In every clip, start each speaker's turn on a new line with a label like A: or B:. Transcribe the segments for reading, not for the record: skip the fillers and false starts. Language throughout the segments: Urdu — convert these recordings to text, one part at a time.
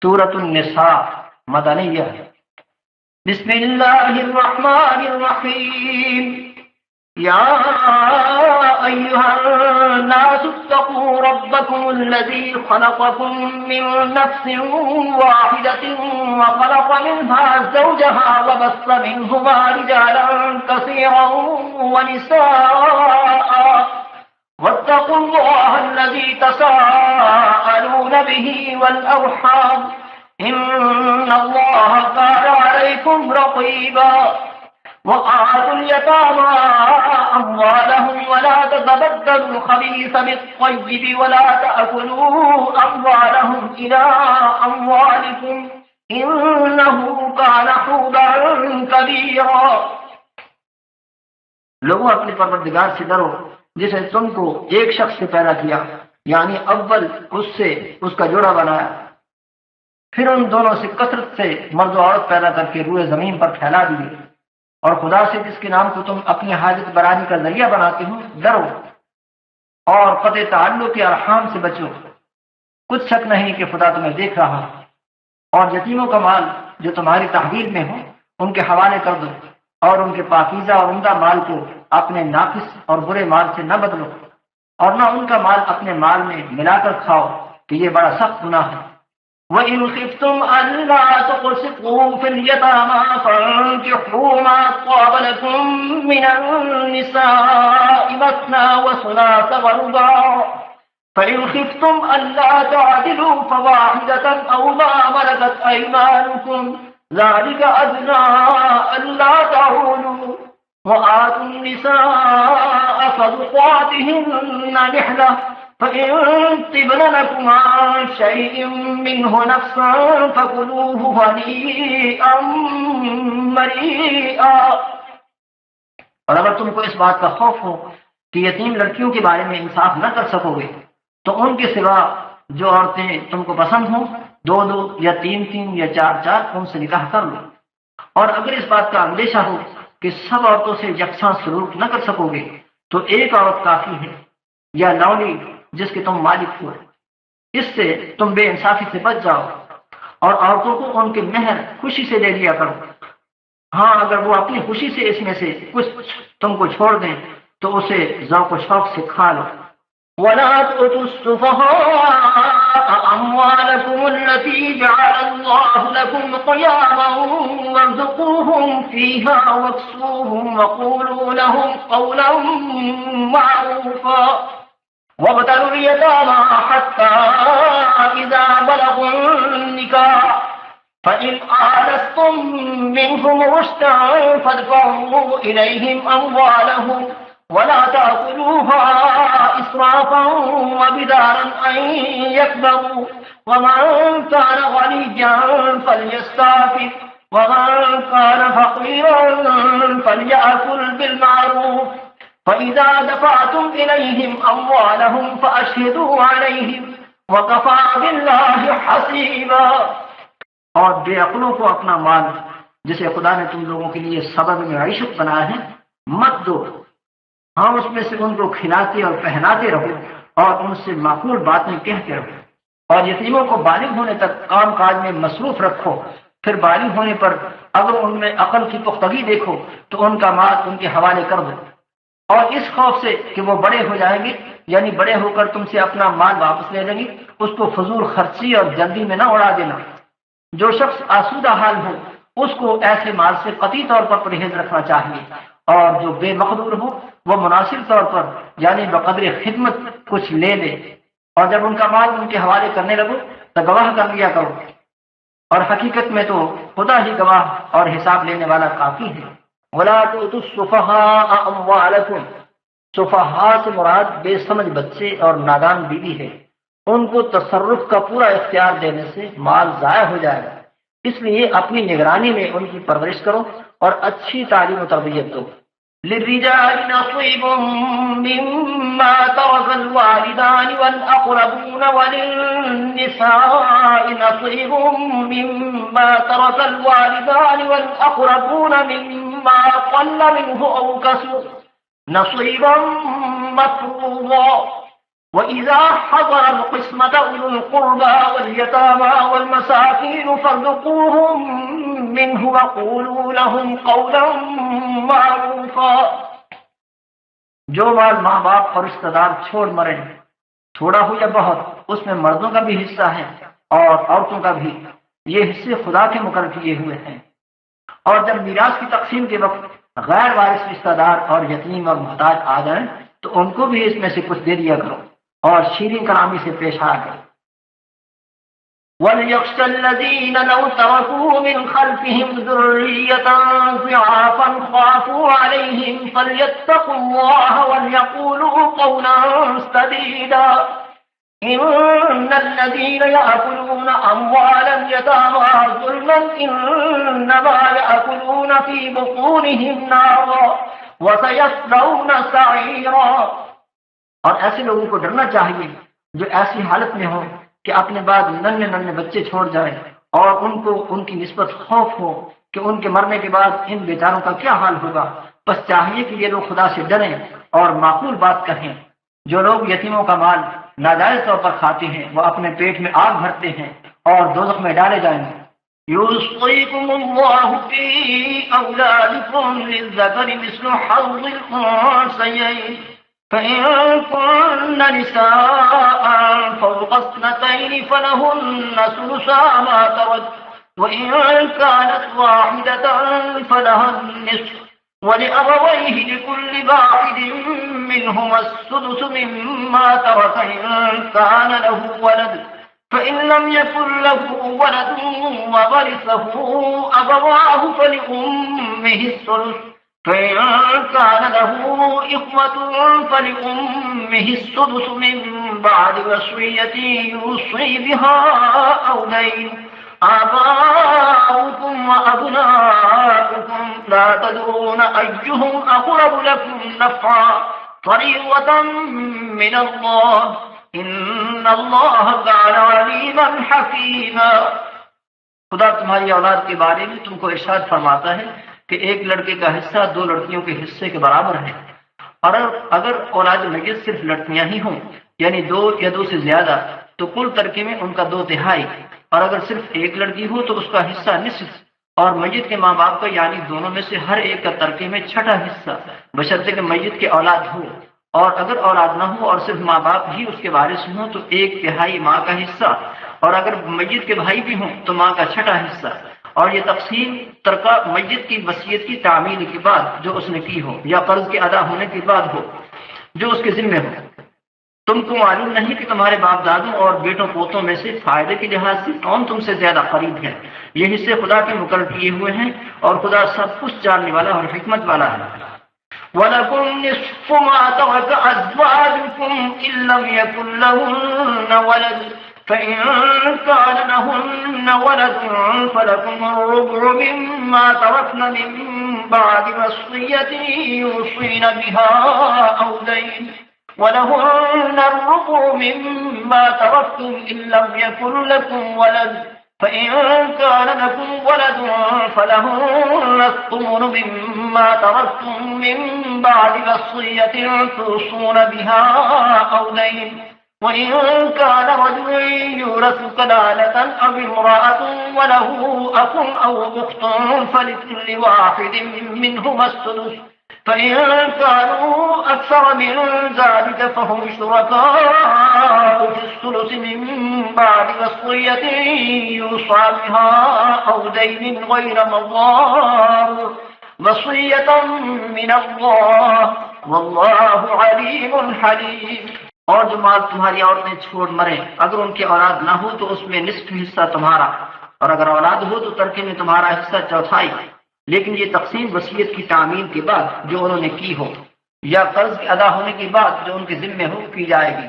A: سورۃ النساء مدنیہ۔ بسم اللہ الرحمن الرحیم۔ یا ایھا الناس اتقوا ربکم الذی خلقکم من نفس واحدۃ وخلق منها زوجها وبث منهما رجالا كثيرا ونساء واتقوا الله الذي تساءلون به والأرحام إن الله كان عليكم رقيبا وآتوا اليتامى أموالهم ولا تتبدلوا الخبيث بالطيب ولا تأكلوا أموالهم إلى أموالكم إنه كان حوبا كبيرا۔ لوگوں اپنے پروردگار سے ڈرو جس نے تم کو ایک شخص سے پیدا کیا، یعنی اول اس سے اس کا جوڑا بنایا، پھر ان دونوں سے کثرت سے مرد و عورت پیدا کر کے روئے زمین پر پھیلا دیے، اور خدا سے جس کے نام کو تم اپنی حاجت برانی کا ذریعہ بناتے ہو ڈرو، اور قطع تعلق کے ارحام سے بچو، کچھ شک نہیں کہ خدا تمہیں دیکھ رہا، اور یتیموں کا مال جو تمہاری تحویل میں ہو ان کے حوالے کر دو، اور ان کے پاکیزہ اور عمدہ مال کو اپنے ناقص اور برے مال سے نہ بدلو، اور نہ ان کا مال اپنے مال میں ملا کر کھاؤ کہ یہ بڑا سخت گناہ ہے۔ وَإِنْ خِفْتُمْ أَلَّا تُقْسِطُوا فِي الْيَتَامَى فَانكِحُوا مَا طَابَ لَكُم مِّنَ النِّسَاءِ مَثْنَىٰ وَثُلَاثَ وَرُبَاعَ فَإِنْ خِفْتُمْ أَلَّا تَعْدِلُوا فَوَاحِدَةً أَوْ مَا مَلَكَتْ أَيْمَانُكُمْ ذَلِكَ أَدْنَىٰ أَلَّا تَعُولُوا وَآتُوا النِّسَاءَ صَدُقَاتِهِنَّ نِحْلَةً فَإِن طِبْنَ لَكُمْ عَن شَيْءٍ مِّنْهُ نَفْسًا فَكُلُوهُ هَنِيئًا مَّرِيئًا۔ اور اگر تم کو اس بات کا خوف ہو کہ یتیم لڑکیوں کے بارے میں انصاف نہ کر سکو گے تو ان کے سوا جو عورتیں تم کو پسند ہوں دو دو یا تین تین یا چار چار ان سے نکاح کر لو، اور اگر اس بات کا اندیشہ ہو کہ سب عورتوں سے یکساں سلوک نہ کر سکو گے تو ایک عورت کافی ہے، یا لونی جس کے تم مالک ہو، اس سے تم بے انصافی سے بچ جاؤ، اور عورتوں کو ان کے مہر خوشی سے دے دیا کرو، ہاں اگر وہ اپنی خوشی سے اس میں سے کچھ تم کو چھوڑ دیں تو اسے ذوق و شوق سے کھا لو۔ وَلَا تُؤْتُوا السُّفَهَاءَ أَمْوَالَكُمُ الَّتِي جَعَلَ اللَّهُ لَكُمْ قِيَامًا وَارْزُقُوهُمْ فِيهَا وَاكْسُوهُمْ وَقُولُوا لَهُمْ قَوْلًا مَّعْرُوفًا وَابْتَلُوا الْيَتَامَى حَتَّىٰ إِذَا بَلَغُوا النِّكَاحَ فَإِنْ آنَسْتُم مِّنْهُمْ رُشْدًا فَادْفَعُوا إِلَيْهِمْ أَمْوَالَهُمْ وَلَا تَأْكُلُوهَا إِسْرَافًا وَبِدَارًا أَن يَكْبَرُوا وَمَن كَانَ غَنِيًّا فَلْيَسْتَعْفِفْ وَمَن كَانَ فَقِيرًا فَلْيَأْكُلْ بِالْمَعْرُوفِ فَإِذَا دَفَعْتُمْ إِلَيْهِمْ أَمْوَالَهُمْ فَأَشْهِدُوا عَلَيْهِمْ وَكَفَىٰ بِاللَّهِ حَسِيبًا۔ اور بے عقلوں کو اپنا مال جسے خدا نے تم لوگوں کے لیے سبب معیشت بنایا ہے مت دو، ہاں اس میں سے ان کو کھلاتے اور پہناتے رہو اور ان سے معقول باتیں کہتے رہو، اور یتیموں کو بالغ ہونے تک کام کاج میں مصروف رکھو، پھر بالغ ہونے پر اگر ان میں عقل کی پختگی دیکھو تو ان کا مال ان کے حوالے کر دو، اور اس خوف سے کہ وہ بڑے ہو جائیں گے یعنی بڑے ہو کر تم سے اپنا مال واپس لے لیں گے اس کو فضول خرچی اور جلدی میں نہ اڑا دینا۔ جو شخص آسودہ حال ہو اس کو ایسے مال سے قطعی طور پر پرہیز رکھنا چاہیے، اور جو بے مقدور ہو وہ مناسب طور پر یعنی بقدر خدمت کچھ لے لے، اور جب ان کا مال ان کے حوالے کرنے لگو تو گواہ کر لیا کرو، اور حقیقت میں تو خدا ہی گواہ اور حساب لینے والا کافی ہے۔ وَلَا تُؤْتُوا السُّفَهَاءَ أَمْوَالَكُمْ، سفہاء سے مراد بے سمجھ بچے اور نادان بیوی ہے، ان کو تصرف کا پورا اختیار دینے سے مال ضائع ہو جائے گا، اس لیے اپنی نگرانی میں ان کی پرورش کرو اور اچھی تعلیم و تربیت دو۔ للرجال نصيب مما ترك الوالدان والأقربون وللنساء نصيب مما ترك الوالدان والأقربون مما قل منه أو كثر نصيبا مفروضا وَإِذَا حَضَرَ الْقِسْمَةَ أُولُو الْقُرْبَى وَالْيَتَامَى وَالْمَسَاكِينُ فَارْزُقُوهُم مِّنْهُ وَقُولُوا لَهُمْ قَوْلًا مَّعْرُوفًا۔ جو مال ماں باپ اور رشتہ دار چھوڑ مرے، تھوڑا ہو یا بہت، اس میں مردوں کا بھی حصہ ہے اور عورتوں کا بھی، یہ حصے خدا کے مقرر کیے ہوئے ہیں۔ اور جب میراث کی تقسیم کے وقت غیر وارث رشتہ دار اور یتیم اور محتاج آ جائیں تو ان کو بھی اس میں سے کچھ دے دیا کرو اور شیریں کلامی سے پیش آیا کرو۔ وَلْيَخْشَ الَّذِينَ لَوْ تَرَكُوا مِنْ خَلْفِهِمْ ذُرِّيَّةً ضِعَافًا خَافُوا عَلَيْهِمْ فَلْيَتَّقُوا اللَّهَ وَلْيَقُولُوا قَوْلًا سَدِيدًا۔ إِنَّ الَّذِينَ يَأْكُلُونَ أَمْوَالَ الْيَتَامَى ظُلْمًا إِنَّمَا يَأْكُلُونَ فِي بُطُونِهِمْ نَارًا وَسَيَصْلَوْنَ سَعِيرًا۔ اور ایسے لوگوں کو ڈرنا چاہیے جو ایسی حالت میں ہوں کہ اپنے بعد ننھے بچے چھوڑ جائیں اور ان کو ان کی نسبت خوف ہو کہ ان کے مرنے کے بعد ان بیچاروں کا کیا حال ہوگا۔ بس چاہیے کہ یہ لوگ خدا سے ڈریں اور معقول بات کہیں۔ جو لوگ یتیموں کا مال ناجائز طور پر کھاتے ہیں وہ اپنے پیٹ میں آگ بھرتے ہیں اور دوزخ میں ڈالے جائیں گے۔ يوصيكم الله في أولادكم للذكر مثل حظ الأنثيين فإن كن نساء فوق اثنتين فلهن ثلثا ما ترك وإن كانت واحدة فلها النصف ولأبويه لكل واحد منهما السدس مما ترك إن كان له ولد فإن لم يكن له ولد وورثه أبواه فلأمه الثلث فإن كان له إخوة فلأمه السدس من بعد وصية يوصي بها أو دين آباؤكم وأبناؤكم لا تدرون أيهم أقرب لكم نفعا فريضة من الله إن الله كان عليما حكيما۔ خدا تمہاری اولاد کے بارے میں تم کو ارشاد فرماتا ہے کہ ایک لڑکے کا حصہ دو لڑکیوں کے حصے کے برابر ہے، اور اگر اولاد میت صرف لڑکیاں ہی ہوں یعنی دو یا دو سے زیادہ تو کل ترکے میں ان کا 2/3، اور اگر صرف ایک لڑکی ہو تو اس کا حصہ نصف، اور میت کے ماں باپ کا یعنی دونوں میں سے ہر ایک کا ترکے میں 6واں حصہ بشرطے کہ میت کے اولاد ہو، اور اگر اولاد نہ ہو اور صرف ماں باپ ہی اس کے وارث ہوں تو 1/3 ماں کا حصہ، اور اگر میت کے بھائی بھی ہوں تو ماں کا 6واں حصہ۔ اور یہ تقسیم ترکہ میت کی وصیت کی تعمیل کے بعد جو اس نے کی ہو یا قرض کے ادا ہونے کے بعد ہو جو اس کے ذمہ ہو۔ تم کو معلوم نہیں کہ تمہارے باپ دادوں اور بیٹوں پوتوں میں سے فائدے کے لحاظ سے کون تم سے زیادہ قریب ہے؟ یہ حصے خدا کے مقرر کیے ہوئے ہیں اور خدا سب کچھ جاننے والا اور حکمت والا ہے۔ وَلَكُمْ نِصْفُ مَا تَرَكَ أَزْوَاجُكُمْ إِن لَّمْ يَكُن لَّهُنَّ وَلَدٌ فَإِن كَانَ لَهُنَّ وَلَدٌ فَلَكُمُ الرُّبُعُ مِمَّا تَرَكْنَ مِن بَعْدِ وَصِيَّةٍ يُوصِينَ بِهَا أَوْ دَيْنٍ وَلَهُنَّ الرُّبُعُ مِمَّا تَرَكْتُمْ إِن لَّمْ يَكُن لَّكُمْ وَلَدٌ فإن كان لكم ولد فلهن الثمن مما تركتم من بعد وصية توصون بها أو دين وإن كان رجل يورث كلالة أو امرأة وله أخ أو أخت فلكل واحد منهما السدس فإن كانوا أكثر من ذلك فهم شركاء في الثلث من بعد وصية يوصى بها أو دين غير مضار وصية من الله والله عليم حليم۔ اور جو مال تمہاری عورتیں چھوڑ مریں اگر ان کی اولاد نہ ہو تو اس میں نصف حصہ تمہارا، اور اگر اولاد ہو تو ترکے میں تمہارا حصہ 1/4، لیکن یہ تقسیم وصیت کی تعمیل کے بعد جو انہوں نے کی ہو یا قرض کے ادا ہونے کے بعد جو ان کے ذمہ ہو کی جائے گی۔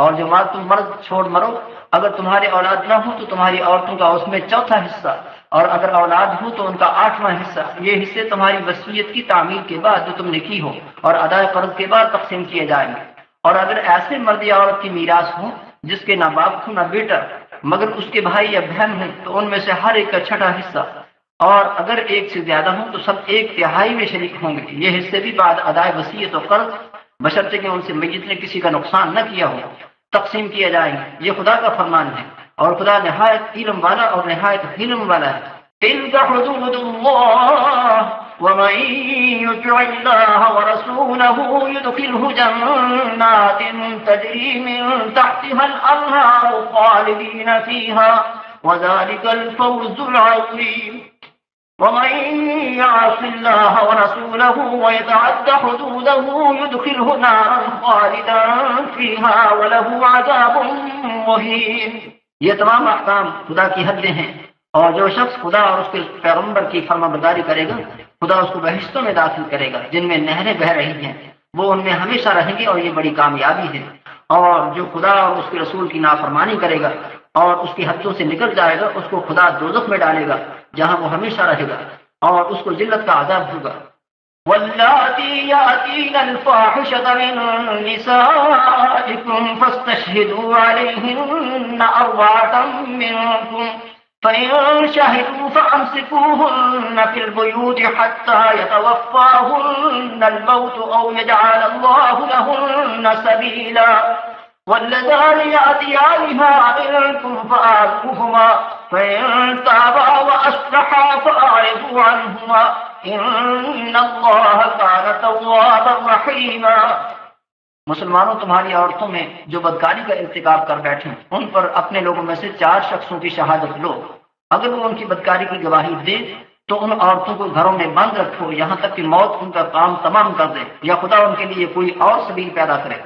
A: اور جو مال تم مرد چھوڑ مرو اگر تمہاری اولاد نہ ہو تو تمہاری عورتوں کا اس میں 4واں حصہ، اور اگر اولاد ہو تو ان کا 8واں حصہ۔ یہ حصے تمہاری وصیت کی تعمیل کے بعد جو تم نے کی ہو اور ادائے قرض کے بعد تقسیم کیے جائیں گے۔ اور اگر ایسے مرد یا عورت کی میراث ہو جس کے نہ باپ ہو نہ بیٹا مگر اس کے بھائی یا بہن ہیں تو ان میں سے ہر ایک کا 6واں حصہ، اور اگر ایک سے زیادہ ہوں تو سب 1/3 میں شریک ہوں گے۔ یہ حصے بھی بعد ادائے وصیت و قرض بشرطے کہ ان سے میت نے کسی کا نقصان نہ کیا ہو، تقسیم کیے جائیں گے۔ یہ خدا کا فرمان ہے، اور خدا نہایت علم والا اور نہایت حلم والا ہے۔ تلك حدود الله ومن يطع الله ورسوله يدخله جنات تجري من تحتها الأنهار خالدين فيها وذلك الفوز العظيم ومن يعص الله ورسوله ويتعد حدوده يدخله نارا خالدا فيها وله عذاب مهين۔ یہ تمام احکام خدا کی حدیں ہیں، اور جو شخص خدا اور اس کے پیغمبر کی فرما برداری کرے گا خدا اس کو بہشتوں میں داخل کرے گا جن میں نہریں بہہ رہی ہیں، وہ ان میں ہمیشہ رہیں گے، اور یہ بڑی کامیابی ہے۔ اور جو خدا اور اس کے رسول کی نافرمانی کرے گا اور اس کی حدوں سے نکل جائے گا، اس کو خدا دوزخ میں ڈالے گا جہاں وہ ہمیشہ رہے گا، اور اس کو ذلت کا عذاب ہوگا۔ واللاتي يأتين الفاحشة من نسائكم فاستشهدوا عليهن 4 منكم فإن شهدوا فأمسكوهن في البيوت حتى يتوفاهن الموت أو يجعل الله لهن سبيلا واللذان يأتيانها منكم فآذوهما فإن تابا وأصلحا فأعرضوا عنهما إن الله كان توابا رحيما۔ مسلمانوں، تمہاری عورتوں میں جو بدکاری کا ارتکاب کر بیٹھیں ان پر اپنے لوگوں میں سے 4 شخصوں کی شہادت لو۔ اگر وہ ان کی بدکاری کی گواہی دے تو ان عورتوں کو گھروں میں بند رکھو یہاں تک کہ موت ان کا کام تمام کر دے یا خدا ان کے لیے کوئی اور سبیل پیدا کرے۔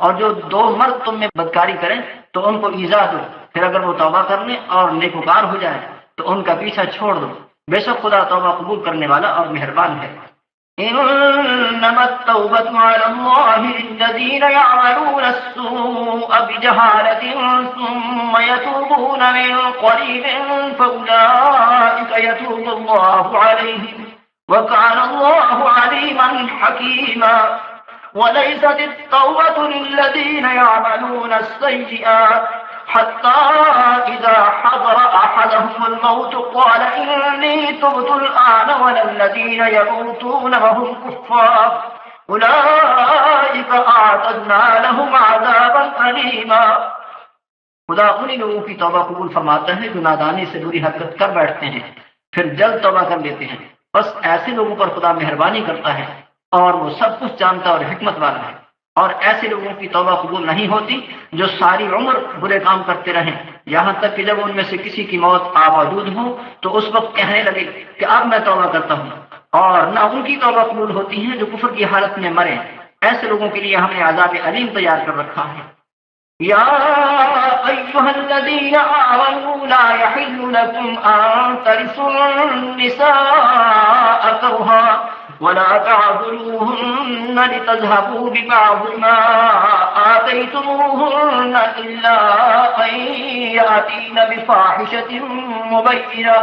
A: اور جو 2 مرد تم میں بدکاری کریں تو ان کو ایذا دو، پھر اگر وہ توبہ کر لیں اور نیکوکار ہو جائیں تو ان کا پیچھا چھوڑ دو، بے شک خدا توبہ قبول کرنے والا اور مہربان ہے۔ انما التوبة على الله للذين يعملون السوء بجهالة ثم يتوبون من قريب فأولئك يتوب الله عليهم وكان الله عليما حكيما۔ وليست التوبة للذين يعملون السيئات حتى إذا حضر أحدهم الموت قال إني تبت الآن ولا الذين يموتون وهم كفار أولئك أعتدنا لهم عذابا أليما۔ خدا انہی لوگوں کی توبہ قبول فرماتا ہے جو نادانی سے دوری حرکت کر بیٹھتے ہیں پھر جلد توبہ کر لیتے ہیں، بس ایسے لوگوں پر خدا مہربانی کرتا ہے اور وہ سب کچھ جانتا اور حکمت والا ہے۔ اور ایسے لوگوں کی توبہ قبول نہیں ہوتی جو ساری عمر برے کام کرتے رہیں یہاں تک کہ جب ان میں سے کسی کی موت موجود ہو تو اس وقت کہنے لگے کہ اب میں توبہ کرتا ہوں، اور نہ ان کی توبہ قبول ہوتی ہے جو کفر کی حالت میں مرے۔ ایسے لوگوں کے لیے ہم نے عذاب علیم تیار کر رکھا ہے۔ يا أيها الذين آمنوا لا يحل لكم أن ترثوا النساء كرها ولا تعذروهن لتذهبوا ببعض ما آتيتموهن إلا أن يأتين بفاحشة مبينة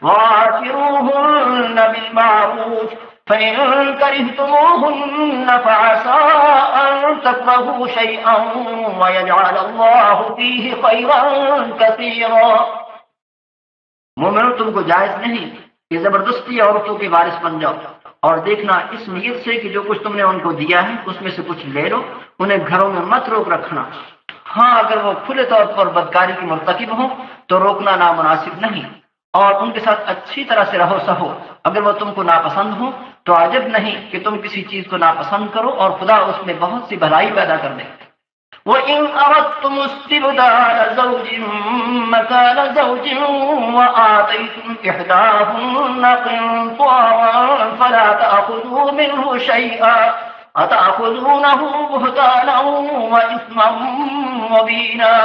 A: وعاشروهن بالمعروف فإن كرهتموهن فعسى أن تكرهوا شيئا ويجعل الله فيه خيرا كثيرا۔ مومنوں، تم کو جائز نہیں کہ زبردستی عورتوں کے وارث بن جاؤ، اور دیکھنا اس نیت سے کہ جو کچھ تم نے ان کو دیا ہے اس میں سے کچھ لے لو، انہیں گھروں میں مت روک رکھنا۔ ہاں، اگر وہ کھلے طور پر بدکاری کی مرتکب ہوں تو روکنا نامناسب نہیں، اور ان کے ساتھ اچھی طرح سے رہو سہو۔ اگر وہ تم کو ناپسند ہو تو عجب نہیں کہ تم کسی چیز کو ناپسند کرو اور خدا اس میں بہت سی بھلائی پیدا کر دے۔ وَإِنْ أَرَدْتُمُ اسْتِبْدَالَ زَوْجٍ مَّكَانَ زَوْجٍ وَآتَيْتُمْ إِحْدَاهُنَّ قِنطَارًا فَلَا تَأْخُذُوا مِنْهُ شَيْئًا أَتَأْخُذُونَهُ بُهْتَانًا وَإِثْمًا مُّبِينًا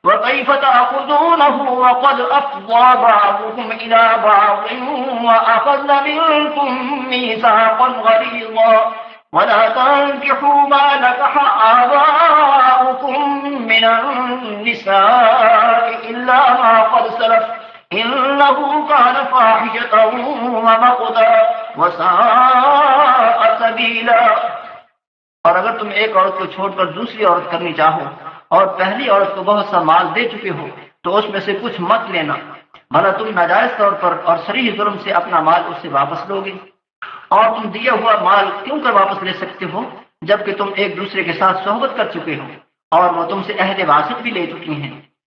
A: وَكَيْفَ تَأْخُذُونَهُ وَقَدْ أَفْضَىٰ بَعْضُكُمْ إِلَىٰ بَعْضٍ وَأَخَذْنَ مِنكُم مِّيثَاقًا غَلِيظًا وَلَا تَنكِحُوا مَا نَكَحَ آبَاؤُكُم مِّنَ النِّسَاءِ إِلَّا مَا قَدْ سَلَفَ إِنَّهُ كَانَ فَاحِشَةً وَمَقْتًا وَسَاءَ سَبِيلًا۔ اور اگر تم ایک عورت کو چھوڑ کر دوسری عورت کرنی چاہو اور پہلی عورت کو بہت سا مال دے چکے ہو تو اس میں سے کچھ مت لینا، بھلا تم ناجائز طور پر اور صریح ظلم سے اپنا مال اس سے واپس لو گے؟ اور تم دیا ہوا مال کیوں کر واپس لے سکتے ہو؟ جبکہ تم ایک دوسرے کے ساتھ صحبت کر چکے ہو اور وہ تم سے عہد واسط بھی لے چکی ہیں،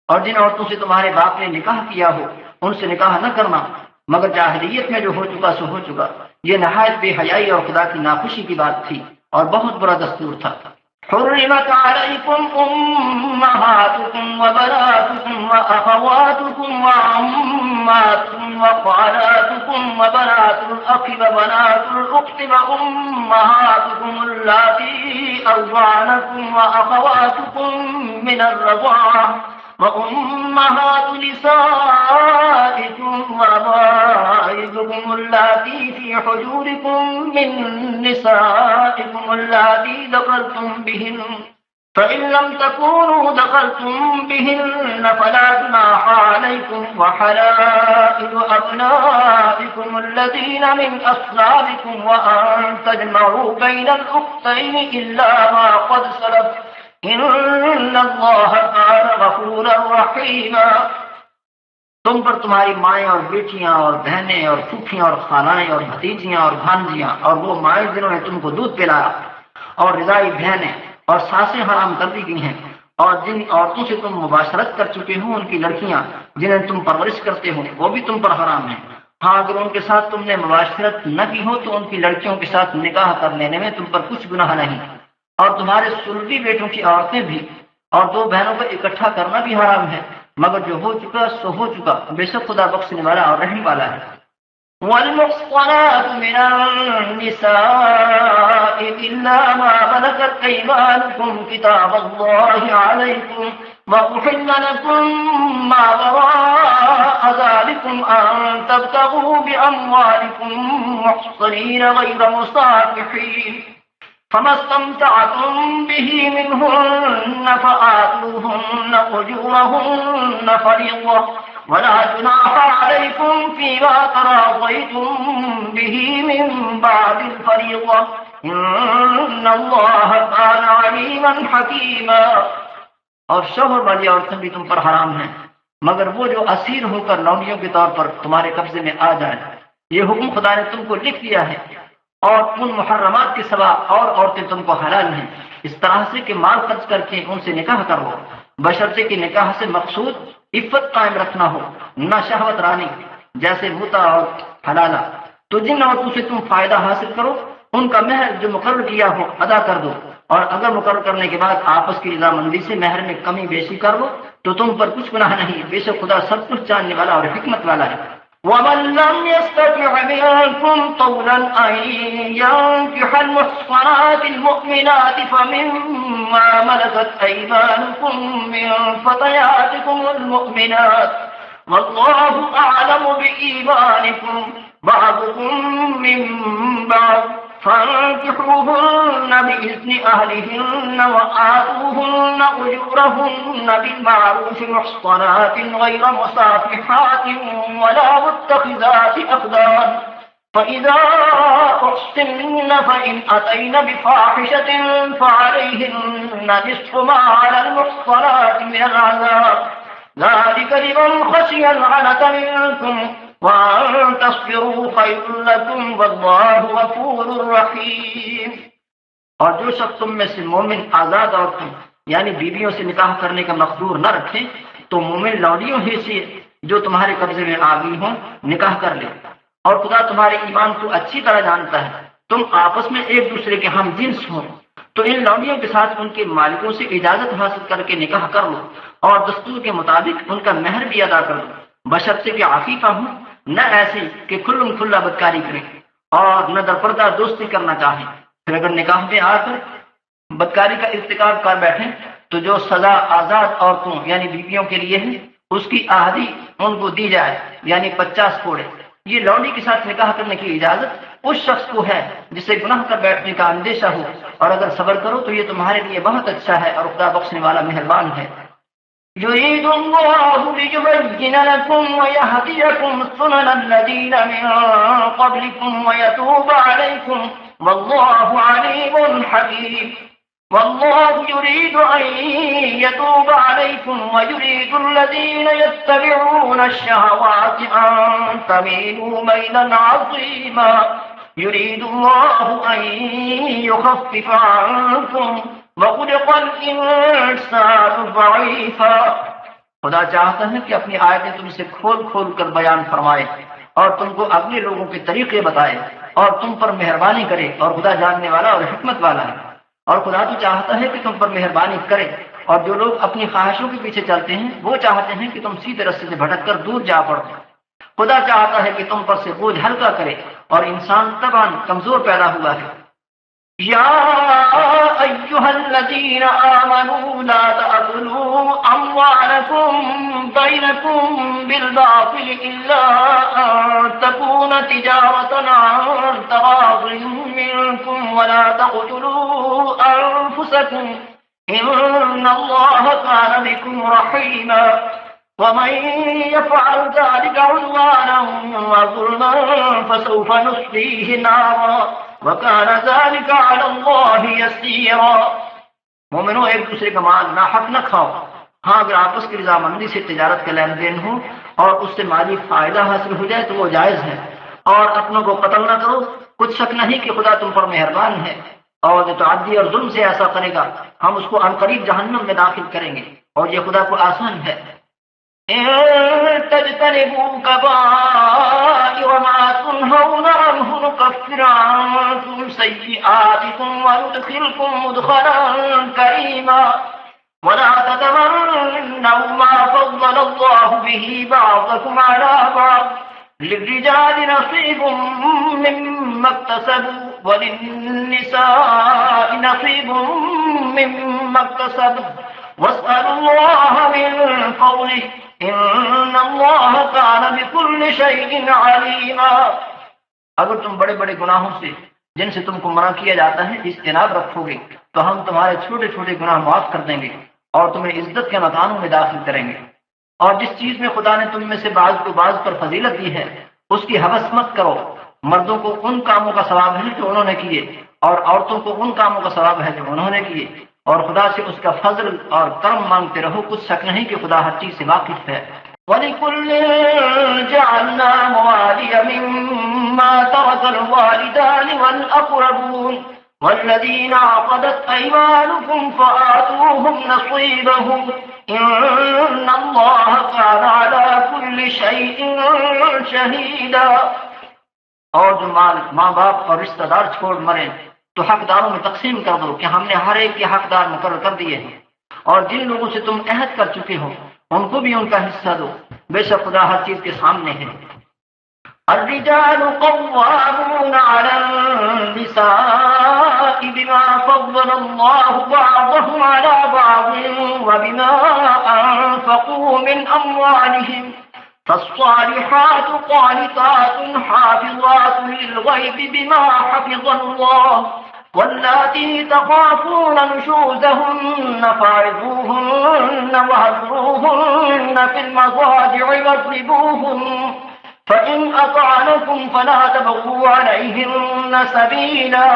A: اور جن عورتوں سے تمہارے باپ نے نکاح کیا ہو ان سے نکاح نہ کرنا مگر جاہلیت میں جو ہو چکا سو ہو چکا۔ یہ نہایت بے حیائی اور خدا کی ناخوشی کی بات تھی اور بہت برا دستور تھا۔ حرمت عليكم أمهاتكم وبناتكم وأخواتكم وعماتكم وخالاتكم وبنات الأخ وبنات الأخت وأمهاتكم اللاتي أرضعنكم وأخواتكم من الرضاعة وأمهات نسائكم وربائبكم اللاتي في حجوركم من نسائكم اللاتي دخلتم بهن فإن لم تكونوا دخلتم بهن فلا جناح عليكم وحلائل أبنائكم الذين من أصلابكم وأن تجمعوا بين الأختين إلا ما قد سلف ان اللہ کان غفورا رحیما۔ تم پر تمہاری مائیں اور بیٹیاں اور بہنیں اور پھوپھیاں اور خالائیں اور بھتیجیاں اور بھانجیاں اور وہ مائیں جنہوں نے تم کو دودھ پلایا اور رضائی بہنیں اور ساسیں حرام کر دی گئی ہیں، اور جن عورتوں سے تم مباشرت کر چکے ہو ان کی لڑکیاں جنہیں تم پرورش کرتے ہو وہ بھی تم پر حرام ہیں۔ ہاں اگر ان کے ساتھ تم نے مباشرت نہ کی ہو تو ان کی لڑکیوں کے ساتھ نکاح کر لینے میں تم پر کچھ گناہ نہیں، اور تمہارے سلبی بیٹوں کی عورتیں بھی اور دو بہنوں کو اکٹھا کرنا بھی حرام ہے، مگر جو ہو چکا سو ہو چکا، بے شک خدا بخشنے والا اور رحم والا ہے۔ والمحصنات من النساء إلا ما ملكت أيمانكم كتاب الله عليكم وأحل لكم ما وراء ذلكم أن تبتغوا بأموالكم محصنين غير مصافحين فما استمتعتم به منهن فآتوهن أجورهن فريضة ولا جناح عليكم فيما تراضيتم به من بعد الفريضة إن الله كان عليما حكيما۔ اور شوہر والی عورتیں بھی تم پر حرام ہیں مگر وہ جو اسیر ہو کر لونڈیوں کے طور پر تمہارے قبضے میں آ جائیں۔ یہ حکم خدا نے تم کو لکھ دیا ہے، اور ان محرمات کے سوا اور عورتیں تم کو حلال ہیں، اس طرح سے کہ مال خرچ کر کے ان سے نکاح کرو، بشرطے کہ نکاح سے مقصود عفت قائم رکھنا ہو، نہ شہوت رانی جیسے متع اور حلالہ۔ تو جن عورتوں سے تم فائدہ حاصل کرو ان کا مہر جو مقرر کیا ہو ادا کر دو، اور اگر مقرر کرنے کے بعد آپس کی رضامندی سے مہر میں کمی بیشی کر لو تو تم پر کچھ گناہ نہیں، بے شک خدا سب کچھ جاننے والا اور حکمت والا ہے۔ ومن لم يستطع منكم طولا أن ينكح المحصنات المؤمنات فمما ملكت أيمانكم من فتياتكم المؤمنات والله أعلم بإيمانكم بعضكم من بعض فانكحوهن بإذن أهلهن وآتوهن أجورهن بالمعروف محصنات غير مصافحات ولا متخذات أخدان فإذا أحصن فإن أتين بفاحشة فعليهن نصف ما على المحصنات من العذاب ذلك لمن خشي العنة منكم وَأَن تَصْبِرُوا خَيْرٌ لَكُمْ وَاللَّهُ غَفُورٌ رَحِيمٌ۔ اور جو شخص تم میں سے مومن آزاد عورتوں یعنی بیویوں سے نکاح کرنے کا مقدور نہ رکھے تو مومن لونڈیوں ہی سے جو تمہارے قبضے میں آ گئی ہوں نکاح کر لے، اور خدا تمہارے ایمان کو اچھی طرح جانتا ہے۔ تم آپس میں ایک دوسرے کے ہم جنس ہو تو ان لونڈیوں کے ساتھ ان کے مالکوں سے اجازت حاصل کر کے نکاح کر لو، اور دستور کے مطابق ان کا مہر بھی ادا کر دو، بشرطے کہ عفیفہ ہوں، نہ ایسے کہ کھلم کھلا بدکاری کریں اور نہ درپردہ دوستی کرنا چاہیں۔ پھر اگر نکاح میں آ کر بدکاری کا ارتکاب کر بیٹھیں تو جو سزا آزاد عورتوں یعنی بیویوں کے لیے ہے اس کی آدھی ان کو دی جائے یعنی 50 کوڑے۔ یہ لونڈی کے ساتھ نکاح کرنے کی اجازت اس شخص کو ہے جسے گناہ کر بیٹھنے کا اندیشہ ہو، اور اگر صبر کرو تو یہ تمہارے لیے بہت اچھا ہے اور خدا بخشنے والا مہربان ہے۔ يريد الله ليبين لكم ويهديكم سنن الذين من قبلكم ويتوب عليكم والله عليم حكيم۔ والله يريد أن يتوب عليكم ويريد الذين يتبعون الشهوات أن تميلوا ميلا عظيما۔ يريد الله أن يخفف عنكم وخلق الإنسان ضعيفا. خدا چاہتا ہے کہ اپنی آیتیں تم سے کھول کھول کر بیان فرمائے اور تم کو اگلے لوگوں کے طریقے بتائے اور تم پر مہربانی کرے، اور خدا جاننے والا اور حکمت والا ہے. اور خدا تو چاہتا ہے کہ تم پر مہربانی کرے، اور جو لوگ اپنی خواہشوں کے پیچھے چلتے ہیں وہ چاہتے ہیں کہ تم سیدھے رستے سے بھٹک کر دور جا پڑو. خدا چاہتا ہے کہ تم پر سے بوجھ ہلکا کرے، اور انسان طبعاً کمزور پیدا ہوا ہے. یا ایھا الذین آمنوا لا تأکلوا اموالکم بینکم بالباطل الا ان تکون تجارۃ عن تراض منکم ولا تقتلوا انفسکم ان اللہ کان بکم رحیما ومن يفعل ذلك عدوانا وظلما فسوف نصليه نارا وكان ذلك على الله يسيرا. مومنو، ایک دوسرے کا مال ناحق نہ کھاؤ. ہاں اگر آپس کی رضامندی سے تجارت کا لین دین ہو اور اس سے مالی فائدہ حاصل ہو جائے تو وہ جائز ہے. اور اپنوں کو قتل نہ کرو، کچھ شک نہیں کہ خدا تم پر مہربان ہے، اور جو تعدی اور ظلم سے ایسا کرے گا ہم اس کو عنقریب جہنم میں داخل کریں گے، اور یہ خدا کو آسان ہے. إن تجتنبوا كبائر ما تنهون عنه نكفر عنكم سيئاتكم وندخلكم مدخلا كريما ولا تتمنوا ما فضل الله به بعضكم على بعض للرجال نصيب مما اكتسبوا وللنساء نصيب مما اكتسبوا واسألوا الله من فضله ان اللہ کان بکل شیء علیما. اگر تم بڑے بڑے گناہوں سے جن سے تم کو منع کیا جاتا ہے اجتناب رکھو گے تو ہم تمہارے چھوٹے چھوٹے گناہ معاف کر دیں گے اور تمہیں عزت کے مکانوں میں داخل کریں گے. اور جس چیز میں خدا نے تم میں سے بعض کو بعض پر فضیلت دی ہے اس کی ہوس مت کرو. مردوں کو ان کاموں کا ثواب ہے جو انہوں نے کیے، اور عورتوں کو ان کاموں کا ثواب ہے جو انہوں نے کیے، اور خدا سے اس کا فضل اور کرم مانگتے رہو. کچھ شک نہیں کہ خدا ہر چیز سے واقف ہے. وَلِكُلٍّ جَعَلْنَا مَوَالِيَ مِمَّا تَرَكَ الْوَالِدَانِ وَالْأَقْرَبُونَ وَالَّذِينَ عَقَدَتْ أَيْمَانُكم فَآتُوهُمْ نَصِيبَهُمْ إِنَّ اللَّهَ كَانَ عَلَى كُلِّ شَيْءٍ شَهِيدًا. اور جو مال ماں باپ اور رشتہ دار چھوڑ مریں تو حقداروں میں تقسیم کر دو کہ ہم نے ہر ایک کے حقدار مقرر کر دیے ہیں. اور جن لوگوں سے تم عہد کر چکے ہو ان کو بھی ان کا حصہ دو. بے شک خدا ہر چیز کے سامنے ہے. الرجال قوامون على النساء بما فضل الله بعضهم على بعض وبما أنفقوا من أموالهم فالصالحات قانتات حافظات للغيب بما حفظ الله واللاتي تخافون نشوزهن فاعظوهن واهجروهن في المضاجع واضربوهن فإن أطعنكم فلا تبغوا عليهن سبيلا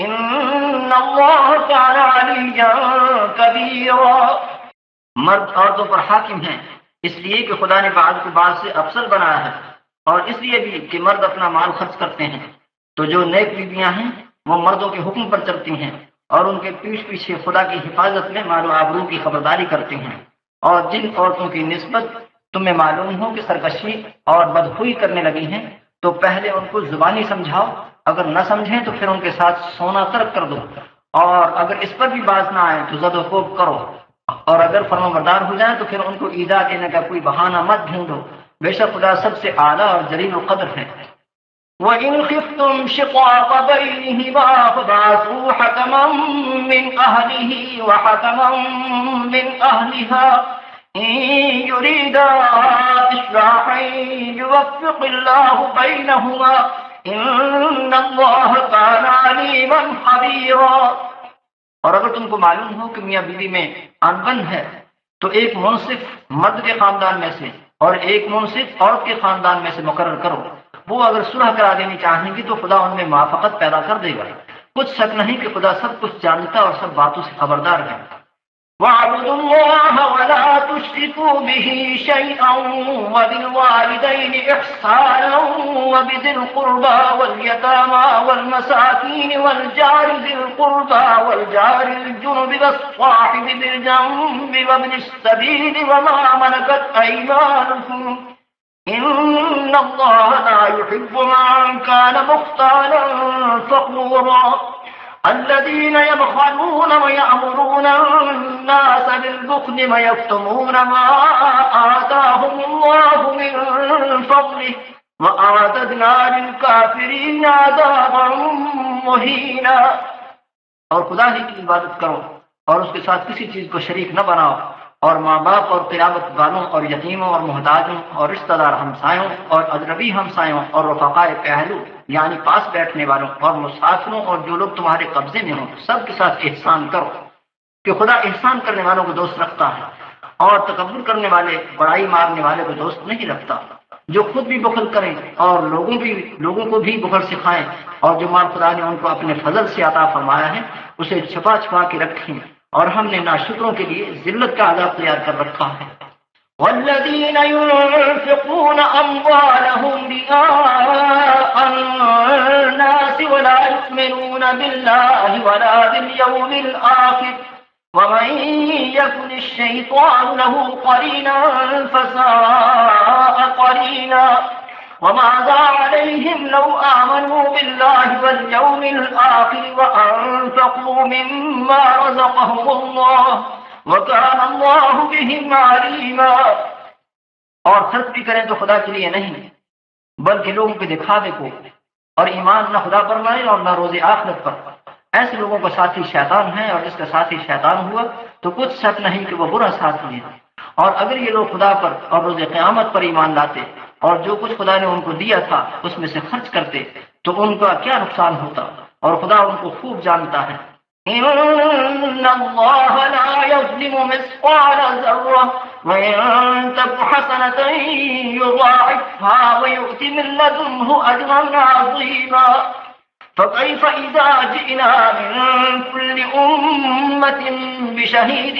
A: إن الله كان عليا كبيرا. مرد عورتوں پر حاکم ہیں اس لیے کہ خدا نے بعض کو بعض سے افضل بنایا ہے، اور اس لیے بھی کہ مرد اپنا مال خرچ کرتے ہیں. تو جو نیک بیویاں ہیں وہ مردوں کے حکم پر چلتی ہیں اور ان کے پیچھے پیچھے خدا کی حفاظت میں مال و آبرو کی خبرداری کرتی ہیں. اور جن عورتوں کی نسبت تمہیں معلوم ہو کہ سرکشی اور بدخوئی کرنے لگی ہیں تو پہلے ان کو زبانی سمجھاؤ، اگر نہ سمجھیں تو پھر ان کے ساتھ سونا ترک کر دو، اور اگر اس پر بھی باز نہ آئے تو زد و کوب کرو، اور اگر فرمانبردار ہو جائیں تو پھر ان کو ایذا دینے کا کوئی بہانہ مت ڈھونڈو. بے شک خدا سب سے اعلیٰ اور جلیل القدر ہے. وَإِنْ خِفْتُمْ شِقَاقَ بَيْنِهِمَا فَبَعَثُوا حَكَمًا مِّنْ أَهْلِهِ وَحَكَمًا مِّنْ أَهْلِهَا إِن يُرِيدَا إِصْلَاحًا يُوَفِّقِ اللَّهُ بَيْنَهُمَا إِنَّ اللَّهَ كَانَ عَلِيمًا خَبِيرًا. اور اگر تم کو معلوم ہو کہ میاں بیوی میں انبن ہے تو ایک منصف مرد کے خاندان میں سے اور ایک منصف عورت کے خاندان میں سے مقرر کرو. وہ اگر صلح کرا دینی چاہیں گی تو خدا ان میں موافقت پیدا کر دے گا. کچھ شک نہیں کہ خدا سب کچھ جانتا اور سب باتوں سے خبردار ہے. واعبدوا الله ولا تشركوا به شيئا وبالوالدين إحسانا وبذي القربى واليتامى والمساكين والجار ذي القربى والجار الجنب والصاحب بالجنب وابن السبيل وما ملكت أيمانكم إن الله لا يحب من كان مختالا فخورا الذين يبخلون ويأمرون الناس بالبخل ويكتمون ما آتاهم الله من فضله وأعتدنا للكافرين عذابا مهينا. اور خدا ہی کی عبادت کرو اور اس کے ساتھ کسی چیز کو شریک نہ بناؤ، اور ماں باپ اور قرابت والوں اور یتیموں اور محتاجوں اور رشتہ دار ہمسایوں اور اجنبی ہمسایوں اور رفقائے پہلو یعنی پاس بیٹھنے والوں اور مسافروں اور جو لوگ تمہارے قبضے میں ہوں سب کے ساتھ احسان کرو، کہ خدا احسان کرنے والوں کو دوست رکھتا ہے اور تکبر کرنے والے بڑائی مارنے والے کو دوست نہیں رکھتا. جو خود بھی بخل کریں اور لوگوں کو بھی بخل سکھائیں، اور جو مال خدا نے ان کو اپنے فضل سے عطا فرمایا ہے اسے چھپا چھپا کے رکھیں، اور ہم نے ناشکروں کے لیے ذلت کا عذاب تیار کر رکھا ہے. والذين ينفقون أموالهم رئاء الناس ولا يؤمنون بالله ولا باليوم الآخر ومن يكن الشيطان له قرينا فساء قرينا وماذا عليهم لو آمنوا بالله واليوم الآخر وأنفقوا مما رزقهم الله وَكَانَ اللَّهُ بِهِمْ عَلِيمًا. اور خرچ بھی کریں تو خدا کے لیے نہیں بلکہ لوگوں کے دکھاوے کو، اور ایمان نہ خدا پر لائے اور نہ روز آخرت پر. ایسے لوگوں کا ساتھی شیطان ہے، اور جس کا ساتھی شیطان ہوا تو کچھ شک نہیں کہ وہ برا ساتھی ہے. اور اگر یہ لوگ خدا پر اور روز قیامت پر ایمان لاتے اور جو کچھ خدا نے ان کو دیا تھا اس میں سے خرچ کرتے تو ان کا کیا نقصان ہوتا، اور خدا ان کو خوب جانتا ہے. إن الله لا يظلم مثقال ذرة وإن تك حسنة يضاعفها ويؤت من لدنه أجرا عظيما. فكيف إذا جئنا من كل أمة بشهيد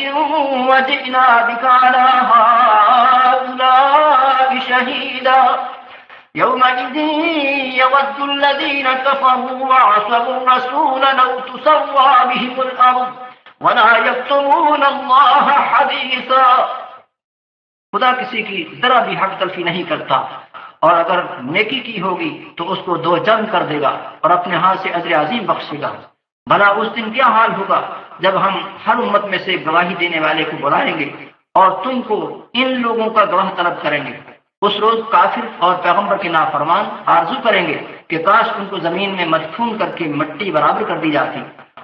A: وجئنا بك على هؤلاء شهيدا يومئذ يود الذين كفروا وعصوا الرسول لو تسوى بهم الأرض ولا يكتمون الله حديثا. خدا کسی کی ذرا بھی حق تلفی نہیں کرتا، اور اگر نیکی کی ہوگی تو اس کو دو جنگ کر دے گا اور اپنے ہاتھ سے اجر عظیم بخشے گا. بھلا اس دن کیا حال ہوگا جب ہم ہر امت میں سے گواہی دینے والے کو بلائیں گے اور تم کو ان لوگوں کا گواہ طلب کریں گے. اس روز کافر اور پیغمبر کے نافرمان آرزو کریں گے کہ کاش ان کو زمین میں مدفون کر کے مٹی برابر کر دی جاتی،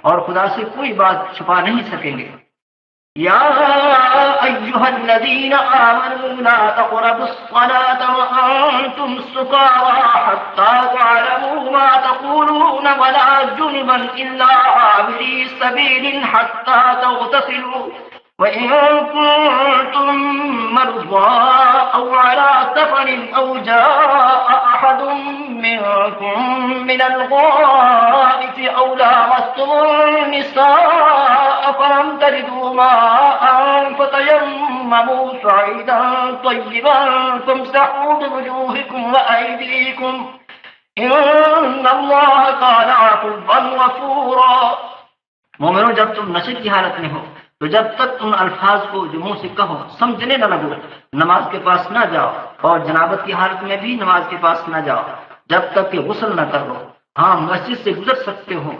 A: اور خدا سے کوئی بات چھپا نہیں سکیں گے. یا ایھا الذین آمنوا لا تقربوا الصلاة وانتم سکارى حتى تعلموا ما تقولون ولا جنبا الا عابري سبيل حتى تغتسلوا وإن كنتم مرضى أو على سفر أو جاء أحد منكم من الغائط أو لامستم النساء فلم تجدوا ماء فتيمموا صعيدا طيبا فامسحوا بوجوهكم وأيديكم إن الله كان عفوا غفورا. مومنو، جب تم نشے کی حالت میں ہو تو جب تک ان الفاظ کو جو منہ سے کہو سمجھنے نہ لگو نماز کے پاس نہ جاؤ، اور جنابت کی حالت میں بھی نماز کے پاس نہ جاؤ جب تک کہ غسل نہ کر لو. ہاں، مسجد سے گزر سکتے ہو،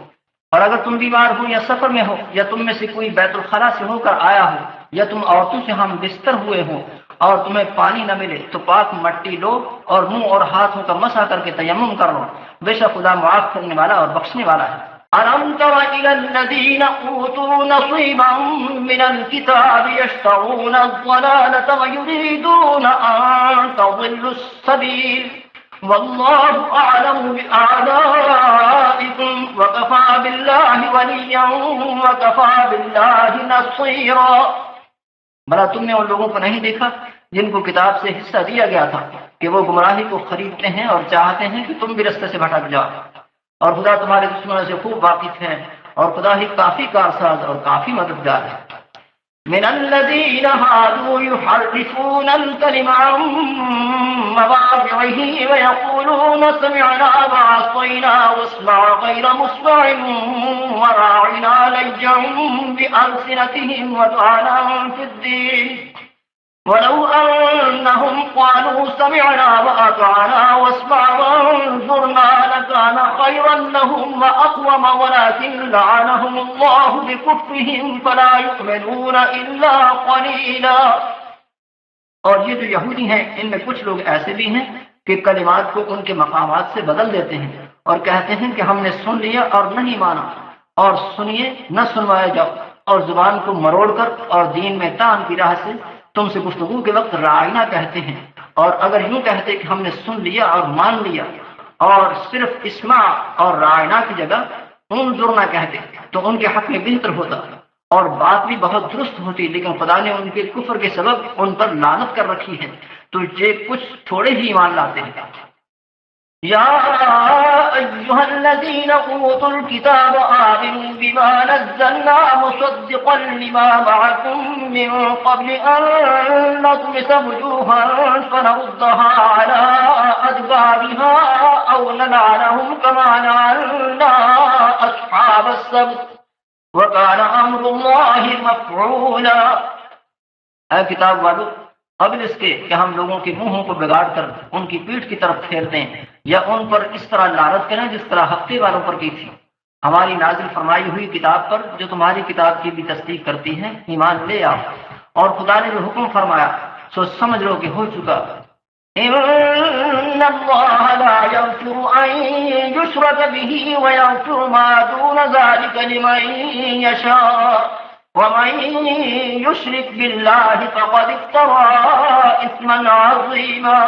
A: اور اگر تم بیمار ہو یا سفر میں ہو یا تم میں سے کوئی بیت الخلا سے ہو کر آیا ہو یا تم عورتوں سے ہم بستر ہوئے ہو اور تمہیں پانی نہ ملے تو پاک مٹی لو اور منہ اور ہاتھوں کا مسح کر کے تیمم کر لو. بے شک خدا معاف کرنے والا اور بخشنے والا ہے. أَلَمْ تَرَ إِلَى الَّذِينَ أُوتُوا نَصِيبًا مِنَ الْكِتَابِ يَشْتَرُونَ الضَّلَالَةَ وَيُرِيدُونَ أَن تَضِلُّوا السَّبِيلَ وَاللَّهُ أَعْلَمُ بِأَعْدَائِكُمْ وَكَفَى بِاللَّهِ وَلِيًّا وَكَفَى بِاللَّهِ نَصِيرًا. بھلا تم نے ان لوگوں کو نہیں دیکھا جن کو کتاب سے حصہ دیا گیا تھا کہ وہ گمراہی کو خریدتے ہیں اور چاہتے ہیں کہ تم بھی رستے سے بھٹک جاؤ، اور خدا تمہارے دشمنوں سے خوب واقف ہے، اور خدا ہی کافی کارساز اور کافی مددگار ہے. من الذين هادوا يحرفون الكلم عن مواضعه ويقولون سمعنا وعصينا واسمع غير مسمع وراعنا لجا بألسنتهم وطعنا في الدين ولو أنهم قالوا سمعنا وأطعنا واسمع وانظرنا لكان خيرا لهم وأقوم ولكن لعنهم الله بكفرهم فلا يؤمنون إلا قليلا. اور یہ جو یہودی ہیں ان میں کچھ لوگ ایسے بھی ہیں کہ کلمات کو ان کے مقامات سے بدل دیتے ہیں اور کہتے ہیں کہ ہم نے سن لیا اور نہیں مانا، اور سنیے نہ سنوایا جاؤ، اور زبان کو مروڑ کر اور دین میں تان کی راہ سے تم سے گفتگو کے وقت رائنا کہتے ہیں، اور اگر یوں کہتے کہ ہم نے سن لیا اور مان لیا اور صرف اسمع اور رائنا کی جگہ انظرنا کہتے تو ان کے حق میں بہتر ہوتا اور بات بھی بہت درست ہوتی، لیکن خدا نے ان کے کفر کے سبب ان پر لعنت کر رکھی ہے تو یہ کچھ تھوڑے ہی ایمان لاتے ہیں. يا أيها الذين أوتوا الكتاب آمنوا بما نزلنا مصدقا لما معكم من قبل أن نطمس وجوها فنردها على أدبارها أو نلعنهم كما لعنا أصحاب السبت وكان أمر الله مفعولا. اے کتاب والو، قبل اس کے کہ ہم لوگوں کے منہوں کو بگاڑ کر ان کی پیٹھ کی طرف پھیر دیں یا ان پر اس طرح لعنت کریں جس طرح ہفتے والوں پر کی تھی، ہماری نازل فرمائی ہوئی کتاب پر جو تمہاری کتاب کی بھی تصدیق کرتی ہے ایمان لے آؤ، اور خدا نے جو حکم فرمایا سو سمجھ لو کہ ہو چکا. ان اللہ لا یغفر ان یشرک به ویغفر ما دون ذلك لمن یشاء ومن يشرك بالله فقد افترى إثما عظيما.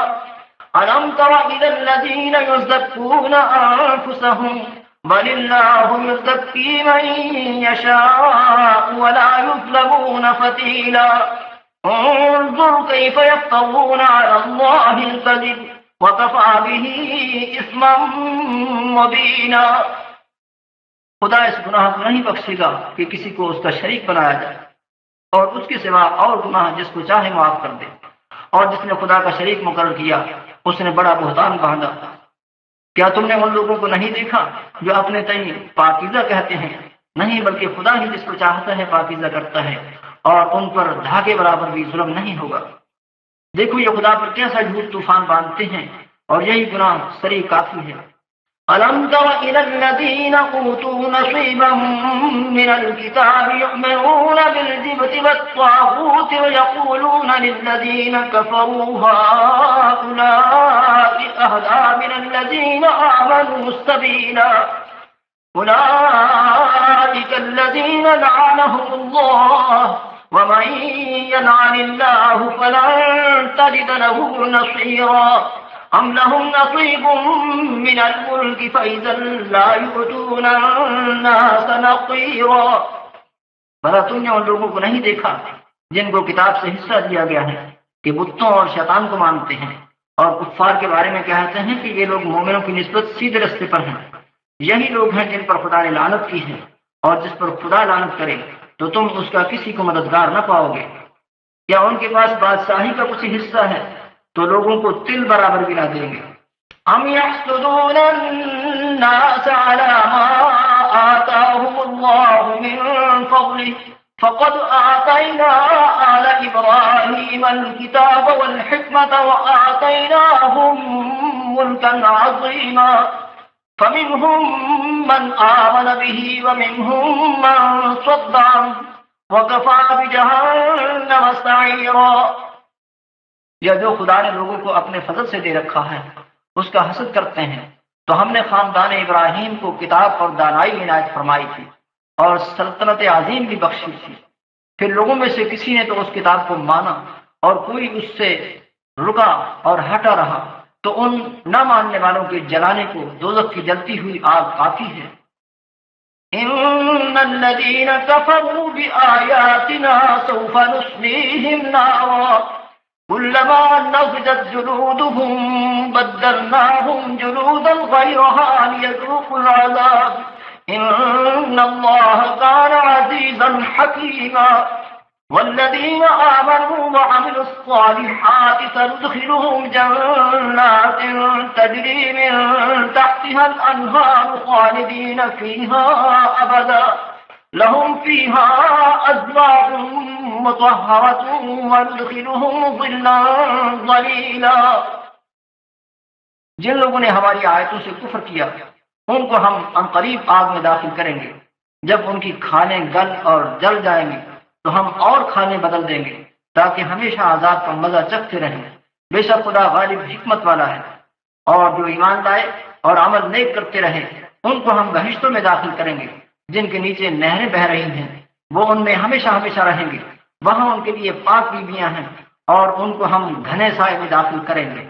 A: ألم تر إلى الذين يزكون أنفسهم بل الله يزكي من يشاء ولا يظلمون فتيلا. انظر كيف يفترون على الله الكذب وكفى به إثما مبينا. خدا اس گناہ کو نہیں بخشے گا کہ کسی کو اس کا شریک بنایا جائے اور اس کے سوا اور گناہ جس کو چاہے معاف کر دے، اور جس نے خدا کا شریک مقرر کیا اس نے بڑا بہتان باندھا. کیا تم نے ان لوگوں کو نہیں دیکھا جو اپنے تئیں پاکیزہ کہتے ہیں؟ نہیں، بلکہ خدا ہی جس کو چاہتا ہے پاکیزہ کرتا ہے، اور ان پر دھاگے برابر بھی ظلم نہیں ہوگا. دیکھو یہ خدا پر کیسا جھوٹ طوفان باندھتے ہیں، اور یہی گناہ سری کافی ہے. ألم تر إلى الذين أوتوا نصيبا من الكتاب يؤمنون بالجبت والطاغوت ويقولون للذين كفروا هؤلاء أهدى من الذين آمنوا سبيلا. أولئك الذين لعنهم الله ومن يلعن الله فلن تجد له نصيرا. أم لهم نصيب من الملك فإذا لا يؤتون الناس نقيرا. بھلا تم نے ان لوگوں کو نہیں دیکھا جن کو کتاب سے حصہ دیا گیا ہے کہ بتوں اور شیطان کو مانتے ہیں اور کفار کے بارے میں کہتے ہیں کہ یہ لوگ مومنوں کی نسبت سیدھے رستے پر ہیں؟ یہی لوگ ہیں جن پر خدا نے لعنت کی ہے، اور جس پر خدا لعنت کرے تو تم اس کا کسی کو مددگار نہ پاؤ گے. کیا ان کے پاس بادشاہی کا کچھ حصہ ہے تو لوگوں کو تل برابر بھی نہ دیں گے. ام يحسدون الناس على ما آتاهم الله من فضله فقد آتينا آل إبراهيم الكتاب والحكمة وآتيناهم ملكا عظيما. فمنهم من آمن به ومنهم من صد عنه وكفى بجهنم سعيرا. یا جو خدا نے لوگوں کو اپنے فضل سے دے رکھا ہے اس کا حسد کرتے ہیں، تو ہم نے خاندان ابراہیم کو کتاب اور دانائی عنایت فرمائی تھی اور سلطنت عظیم بھی بخشی تھی. پھر لوگوں میں سے کسی نے تو اس کتاب کو مانا اور کوئی اس سے رکا اور ہٹا رہا، تو ان نہ ماننے والوں کے جلانے کو دوزخ کی جلتی ہوئی آگ کافی ہے. ان الذين كفروا بآياتنا سوف نصليهم نارا كلما نضجت جلودهم بدلناهم جلودا غيرها ليذوقوا العذاب إن الله كان عزيزا حكيما. والذين آمنوا وعملوا الصالحات سندخلهم جنات تجري من تحتها الأنهار خالدين فيها أبدا لهم فيها أزواج مطهرة وندخلهم ظلا ظليلا۔ جن لوگوں نے ہماری آیتوں سے کفر کیا ان کو ہم عنقریب آگ میں داخل کریں گے، جب ان کی کھالیں گل اور جل جائیں گی تو ہم اور کھانے بدل دیں گے تاکہ ہمیشہ عذاب کا مزہ چکھتے رہیں۔ بے شک خدا غالب حکمت والا ہے۔ اور جو ایمان لائے اور عمل نیک کرتے رہے ان کو ہم بہشتوں میں داخل کریں گے جن کے نیچے نہریں بہہ رہی ہیں، وہ ان میں ہمیشہ ہمیشہ رہیں گے۔ وہاں ان کے لیے پاک بیویاں ہیں اور ان کو ہم گھنے سائے میں داخل کریں گے۔